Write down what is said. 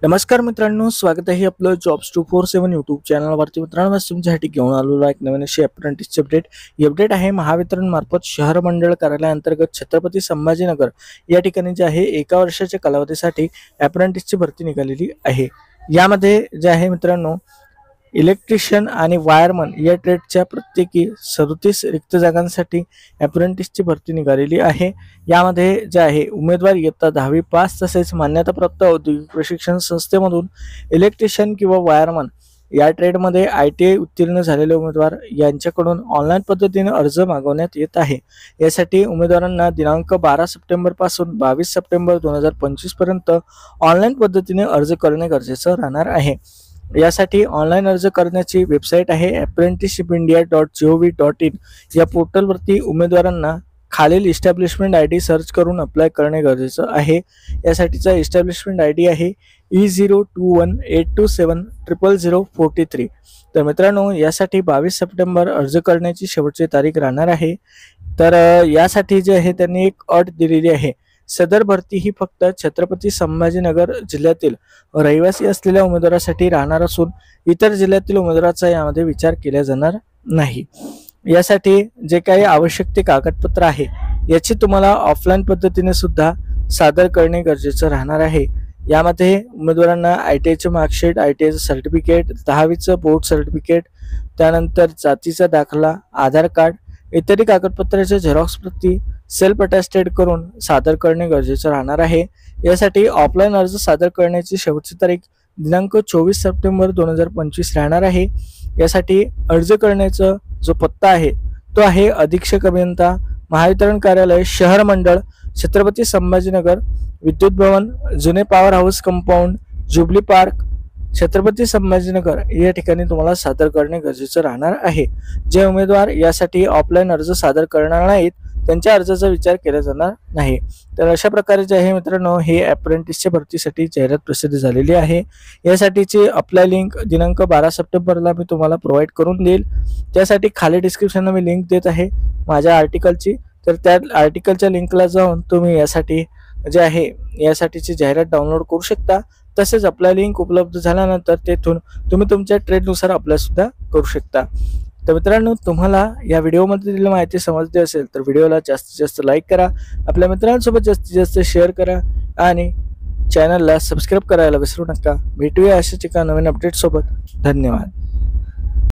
नमस्कार मित्रांनो, स्वागत आहे आपलं जॉब्स 247 यूट्यूब चॅनलवरती. मित्रांनो, आज तुमच्यासाठी घेऊन आलेलो आहे एक नवीन अशी अप्रेंटिसची अपडेट. ही अपडेट आहे महावितरण मार्फत शहर मंडळ कार्यालयाअंतर्गत छत्रपती संभाजीनगर या ठिकाणी जे आहे 1 वर्षाच्या कालावधीसाठी अप्रेंटिसची भरती निघालेली आहे. यामध्ये जे आहे मित्रांनो, इलेक्ट्रिशियन आणि वायरमन या ट्रेडच्या प्रत्येकी 37 रिक्त जागांसाठी अप्रेंटिसची भरती निघालेली आहे. यामध्ये जे आहे उमेदवार इयत्ता 10वी पास तसेच मान्यताप्राप्त औद्योगिक प्रशिक्षण संस्थेमधून इलेक्ट्रिशियन किंवा वायरमन या ट्रेडमध्ये ITI उत्तीर्ण झालेले उमेदवार यांच्याकडून ऑनलाईन पद्धतीने अर्ज मागवण्यात येत आहे. यासाठी उमेदवारांना दिनांक 12 सप्टेंबर पासून 22 सप्टेंबर 2025 पर्यंत ऑनलाईन पद्धतीने अर्ज करणे गरजेचं राहणार आहे. यासाठी ऑनलाईन अर्ज करण्याची वेबसाईट आहे apprenticeshipindia.gov.in. या पोर्टलवरती उमेदवारांना खालील इस्टॅब्लिशमेंट ID सर्च करून अप्लाय करणे गरजेचं आहे. यासाठीचा इस्टॅब्लिशमेंट ID आहे E0218270043. तर मित्रांनो, यासाठी 22 सप्टेंबर अर्ज करण्याची शेवटची तारीख राहणार आहे. तर यासाठी जे आहे त्यांनी एक अट दिलेली आहे. सदर भरती ही फक्त छत्रपती संभाजीनगर जिल्ह्यातील रहिवासी असलेल्या उमेदवारासाठी राहणार असून इतर जिल्ह्यातील उमेदवाराचा यामध्ये विचार केला जाणार नाही. यासाठी जे काही आवश्यक ते कागदपत्र आहे याची तुम्हाला ऑफलाईन पद्धतीने सुद्धा सादर करणे गरजेचं राहणार आहे. यामध्ये उमेदवारांना ITIचे मार्कशीट, ITIचं सर्टिफिकेट, 10वीचं बोर्ड सर्टिफिकेट, त्यानंतर जातीचा दाखला, आधार कार्ड इत्यादी कागदपत्राच्या झेरॉक्स प्रती सेल्फ अटेस्टेड करून सादर करणे गरजेचं राहणार आहे. यासाठी ऑफलाईन अर्ज सादर करण्याची शेवटची तारीख दिनांक 24 सप्टेंबर 2025 राहणार आहे. यासाठी अर्ज करण्याचा जो पत्ता आहे तो आहे अधीक्षक अभियंता, महावितरण कार्यालय, शहर मंडळ, छत्रपती संभाजीनगर, विद्युत भवन, जुने power house compound, jubilee park, Chhatrapati Sambhajinagar या ठिकाणी तुम्हाला सादर करणे गरजेचं राहणार आहे. जे उमेदवार यासाठी ऑफलाईन अर्ज सादर करणार नाहीत त्यांच्या अर्जाचा विचार केला जाणार नाही. तर अशा प्रकारे जे आहे मित्रांनो, हे अप्रेंटिसच्या भरतीसाठी जाहिरात प्रसिद्ध झालेली आहे. यासाठीची अप्लाय लिंक दिनांक 12 सप्टेंबरला मी तुम्हाला प्रोव्हाइड करून देईल. त्यासाठी खाली डिस्क्रिप्शनला मी लिंक देत आहे माझ्या आर्टिकलची. तर त्या आर्टिकलच्या लिंकला जाऊन तुम्ही यासाठी जे आहे यासाठीची जाहिरात डाउनलोड करू शकता. तसेच अप्लाय लिंक उपलब्ध झाल्यानंतर तेथून तुम्ही तुमच्या ट्रेडनुसार अप्लाय सुद्धा करू शकता. तर मित्रांनो, तुम्हाला या व्हिडिओमध्ये दिलेली माहिती समजली असेल तर व्हिडिओला जास्तीत जास्त लाईक करा, आपल्या मित्रांसोबत जास्तीत जास्त शेअर करा आणि चॅनलला सबस्क्राईब करायला विसरू नका. भेटूया अशाच एका नवीन अपडेट सोबत. धन्यवाद.